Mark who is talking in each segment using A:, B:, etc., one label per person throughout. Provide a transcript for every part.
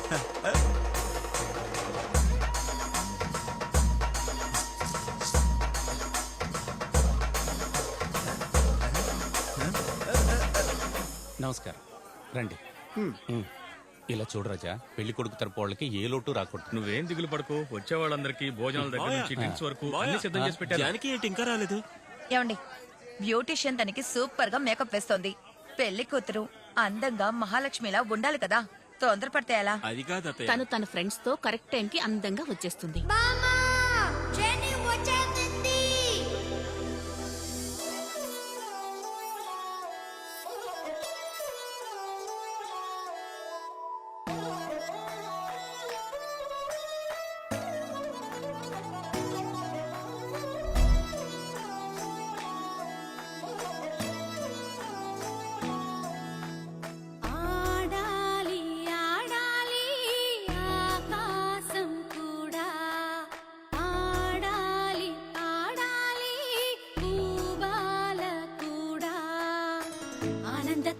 A: నమస్కారం, రండి. ఇలా చూడు రాజా, పెళ్లి కొడుకు తరపు వాళ్ళకి ఏ లోటు రాకూడదు.
B: నువ్వేం దిగులు పడుకో, వచ్చే వాళ్ళందరికీ భోజనాల దగ్గర నుంచి డ్రింక్స్ వరకు అన్ని సిద్ధం చేసి పెట్టాను.
C: జానకి ఏంటి ఇంకా రాలేదు?
D: ఏమండి, బ్యూటీషియన్ తనకి సూపర్ గా మేకప్ వేస్తోంది. పెళ్లి కూతురు అందంగా మహాలక్ష్మిలా ఉండాలి కదా, తొందరపడితే ఎలా?
C: అది కాదు అత్తయ్య.
E: తను తన ఫ్రెండ్స్ తో కరెక్ట్ టైం కి అందంగా వచ్చేస్తుంది.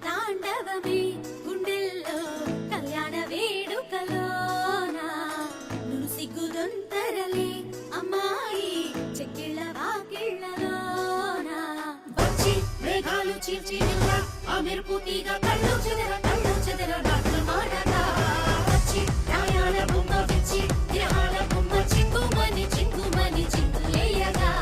F: తాండవమే గుండెల్లో కళ్యాణ వేడుకలోన నును సిగ్గుదొంతరలే అమ్మాయి చెక్కిళ్ళ వాకిళ్ళలోన వచ్చి మేఘాలు చీల్చి ఆ మెరుపు తీగ కళ్ళు చెదర నాట్లు మాడగా వచ్చి రాయాల బొమ్మ విచ్చి గ్రహాల బొమ్మ చింగుమని చింగులేయగా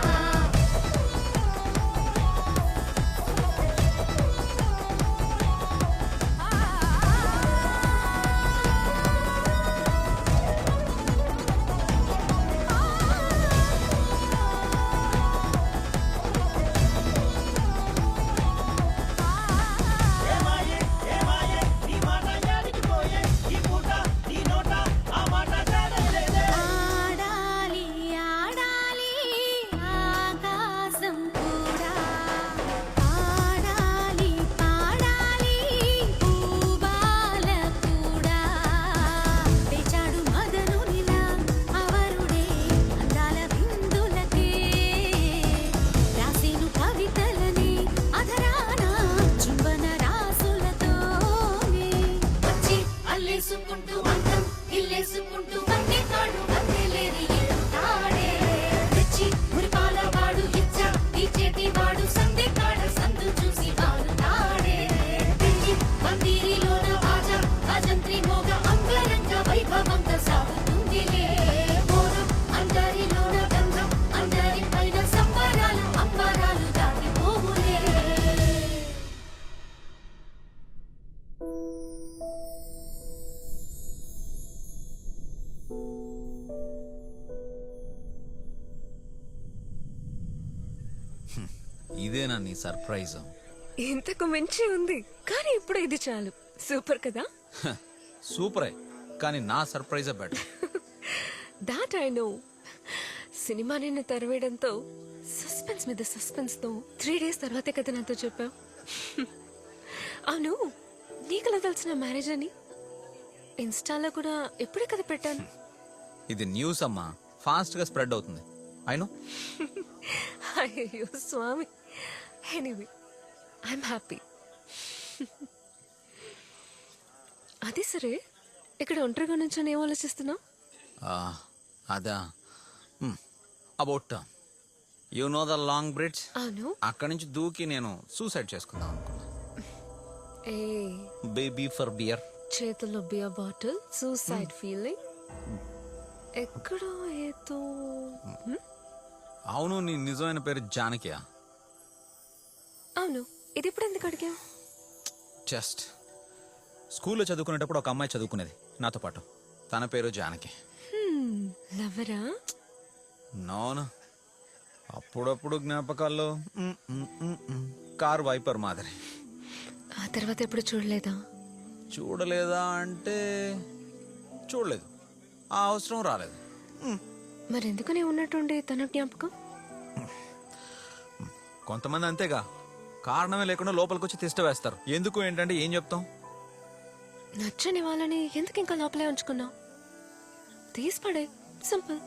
G: ఇదేనా నీ సర్ప్రైజ్?
H: ఇంతకు మించి ఉంది, కానీ ఇప్పుడు ఇది చాలు. సూపర్ కదా?
G: సూపరే, కానీ నా surprise better.
H: That I know. Cinema నిన్ను తెరవేయడంతో సస్పెన్స్ మీద సస్పెన్స్ తో 3 days తర్వాతే కదా నాతో చెప్పావు. అవును, నీకలా తెలిసిన మ్యారేజ్ అని ఇన్స్టాలో కూడా ఇప్పుడే కదా పెట్టాను.
G: ఇది న్యూస్ అమ్మా, ఫాస్ట్ గా స్ప్రెడ్ అవుతుంది. I know.
H: అయ్యో స్వామి. Anyway, I'm happy. అది సరే, ఇక్కడ ఒంటరిగా నుంచి ఏం ఆలోచిస్తున్నావు?
G: అదా, about you know the long bridge.
H: అవును.
G: అక్కడి నుంచి దూకి నేను సూసైడ్ చేసుకుందాం అనుకున్నా.
H: ఏ
G: బేబీ ఫర్ బియర్.
H: చేతుల్లో బియర్ బాటిల్, సూసైడ్ ఫీలింగ్. ఎక్కడో ఏదో.
G: అవును, నీ నిజమైన పేరు జానకియా?
H: అవును. ఇది ఇప్పుడు ఎందుకు అడిగావు?
G: జస్ట్ స్కూల్లో చదువుకునేటప్పుడు ఒక అమ్మాయి చదువుకునేది నాతో పాటు, తన పేరు జానకి.
H: లవరా?
G: నోను, అప్పుడప్పుడు జ్ఞాపకాల్లో కార్ వైపర్ మాదిరి.
H: ఆ తర్వాత ఎప్పుడు చూడలేదా?
G: చూడలేదా అంటే చూడలేదు, ఆ అవసరం రాలేదు.
H: మరెందుకు నీ ఉన్నట్టుండి తన జ్ఞాపకం?
G: కొంతమంది అంతేగా, కారణమే లేకుండా లోపలికి వచ్చి తిష్ట వేస్తారు. ఎందుకు ఏంటంటే ఏం చెప్తాం?
H: నచ్చని వాళ్ళని ఎందుకు ఇంకా లోపలే ఉంచుకున్నావు? తీసి పడే, సింపుల్.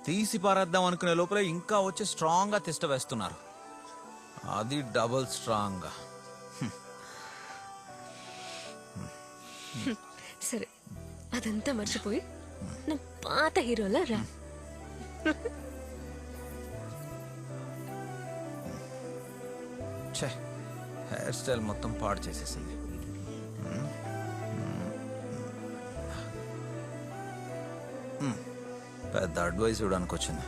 G: తీసి పారేద్దాం అనుకునే లోపలే ఇంకా వచ్చి స్ట్రాంగ్ గా తిష్ట వేస్తున్నారు. అది డబుల్ స్ట్రాంగ్ గా.
H: సరే, అదంతా మర్చిపోయి నా పాత హీరోలా రా.
G: ఛే, హెయిర్ స్టైల్ మొత్తం పాడు చేసేసింది. పెద్ద అడ్వైస్ ఇవ్వడానికి వచ్చింది.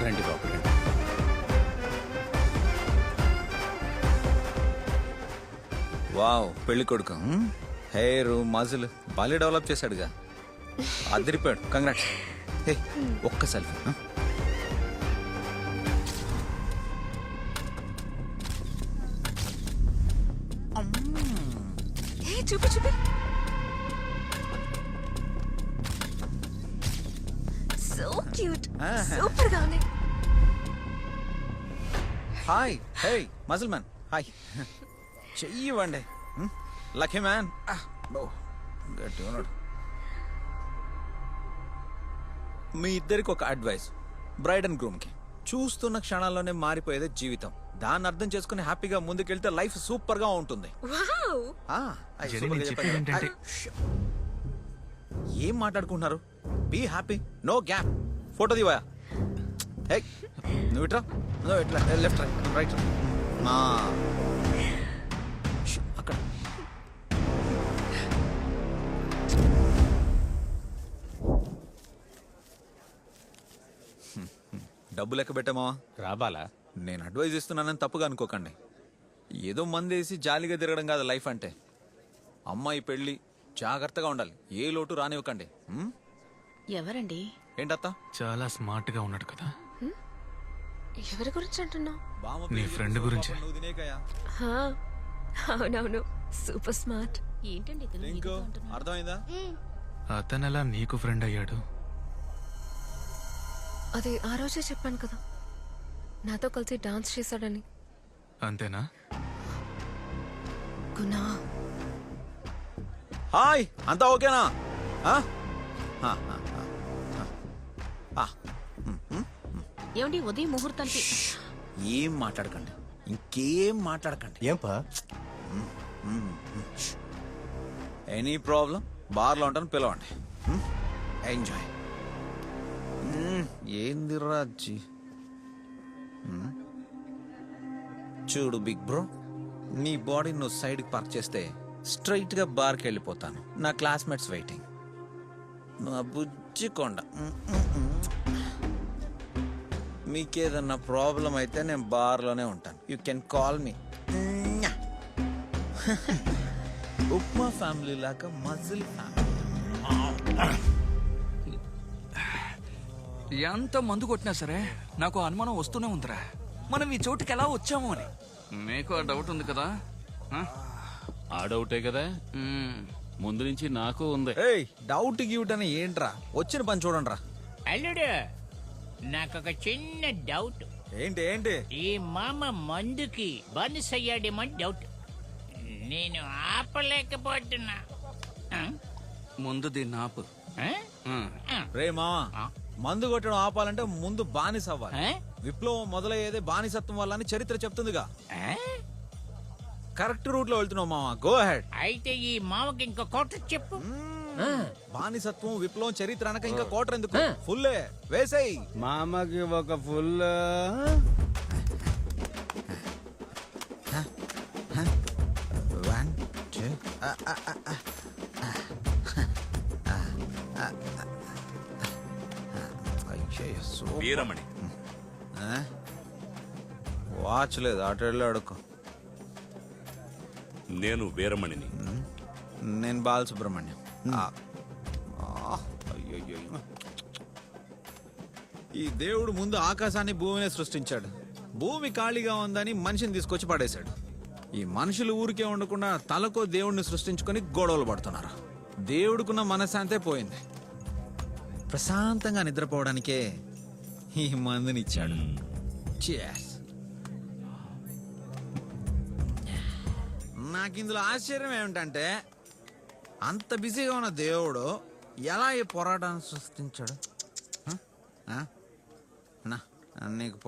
A: రండి బాబు రండి.
G: వావ్, పెళ్లి కొడుకు హెయిర్ మజిల్ బాగా డెవలప్ చేశాడుగా. అదిరిపోయాడు. కంగ్రాట్స్. హే, ఒక్క సెల్ఫీ.
H: ఏ చూపి చూపి. సో క్యూట్, సూపర్ గా ఉంది.
G: హాయ్, హే మజిల్ మ్యాన్, హాయ్. చెయ్యి ఇవ్వండి. Lucky man. గట్టి ఉన్నాడు. మీ ఇద్దరికి ఒక అడ్వైస్. బ్రైడ్ అండ్ గ్రూమ్ కి చూస్తున్న క్షణాల్లోనే మారిపోయేదే జీవితం. దాన్ని అర్థం చేసుకుని హ్యాపీగా ముందుకెళ్తే లైఫ్ సూపర్ గా ఉంటుంది.
H: వావ్.
G: సూపర్ గా చెప్పాడు. ఏం మాట్లాడుకుంటున్నారు? Be happy, no gap. Photo diva. Hey, నువ్వు ఇట్రా, నువ్వు ఇట్లా, లెఫ్ట్ రైట్. అక్కడ డబ్బు లెక్క పెట్టామా?
A: రాబాలా
G: నేను అడ్వైజ్ ఇస్తున్నానని తప్పుగా అనుకోకండి. ఏదో మందేసి జాలీగా తిరగడం కాదు లైఫ్ అంటే. అమ్మాయి పెళ్ళి, జాగ్రత్తగా ఉండాలి. ఏ లోటు రానివ్వకండి.
E: ఎవరండి?
G: ఏంటత్తా?
B: చాలా స్మార్ట్ గా ఉన్నాడు కదా.
H: ఎవరి గురించి అంటున్నావు?
B: నీ ఫ్రెండ్ గురించే.
G: నువ్వు తినేకయ్యా.
H: అవునవును, సూపర్ స్మార్ట్.
E: ఏంటండి ఇతను
G: ఇంకో
E: మీతో అంటున్నాడు?
G: అర్థమైందా?
B: అతనెలా నీకు ఫ్రెండ్ అయ్యాడు?
H: అది ఆ రోజే చెప్పాను కదా, నాతో కలిసి డాన్స్ చేశాడని.
B: అంతేనా?
H: గునా,
G: హాయ్, అంతా ఓకేనా?
E: ఏమండి ఉదయం ముహూర్తానికి
G: ఏం మాట్లాడకండి, ఇంకేం మాట్లాడకండి.
A: ఏంపా
G: ఎనీ ప్రాబ్లం బార్లో ఉంటాను, పిలవండి. ఎంజాయ్. ఏంది రాజీ? చూడు బిగ్ బ్రో, నీ బాడీ నువ్వు సైడ్కి పార్క్ చేస్తే స్ట్రైట్ గా బార్కి వెళ్ళిపోతాను. నా క్లాస్మేట్స్ వెయిటింగ్. నా బుజ్జి కొండ. మీకేదన్నా ప్రాబ్లం అయితే నేను బార్లోనే ఉంటాను. You can call me. Upma family లాగా మజిల్ ఫ్యామిలీ.
C: ఎంత మందు కొట్టినా సరే నాకు అనుమానం వస్తూనే ఉందిరా. మనం ఈ చోటుకి ఎలా వచ్చాము అని. మీకు ఆ డౌట్ ఉంది కదా?
A: ఆ డౌటే కదా ముందు నుంచి నాకు ఉంది.
G: ఏయ్, డౌట్ గిౌట్ అని ఏంట్రా? వచ్చిన పని చూడండి రా.
I: అల్లుడు, నాకొక చిన్న డౌట్.
G: ఏంటి ఏంటి?
I: ఈ మామ మందుకి బానిస అయ్యాడేమో డౌట్. నేను ఆపలేకపోతున్నా.
C: ముందు దీన్ని ఆపు.
G: రే మావా, మందు కొట్టడం ఆపాలంటే ముందు బానిస అవ్వాలి. విప్లవం మొదలయ్యేదే బానిసత్వం వల్ల అని చరిత్ర చెప్తుందిగా. కరెక్ట్ రూట్ లో వెళ్తున్నావు మావా, గో హెడ్.
I: అయితే ఈ మామకి ఇంకో కోట చెప్పు.
G: బానిసత్వం, విప్లవం చరిత్ర అనక ఇంకా కోటర్ ఎందుకు? ఫుల్లే వేసేయ్.
A: మామకి ఒక ఫుల్.
J: వీరమణి.
G: వాచ్ లేదు, అటు వెళ్ళి అడుక్కో.
J: నేను వీరమణిని.
G: నేను బాలసుబ్రహ్మణ్యం. అయ్యయ్యో. ఈ దేవుడు ముందు ఆకాశాన్ని భూమిని సృష్టించాడు. భూమి ఖాళీగా ఉందని మనిషిని తీసుకొచ్చి పడేశాడు. ఈ మనుషులు ఊరికే ఉండకుండా తలకో దేవుడిని సృష్టించుకొని గొడవలు పడుతున్నారు. దేవుడికున్న మనశ్శాంతే పోయింది. ప్రశాంతంగా నిద్రపోవడానికే ఈ మందునిచ్చాడు. Cheers. నాకు ఇందులో ఆశ్చర్యం ఏమిటంటే, అంత బిజీగా ఉన్న దేవుడు ఎలా ఈ పోరాటాన్ని సృష్టించాడు? ఆ? అన్నా నీకు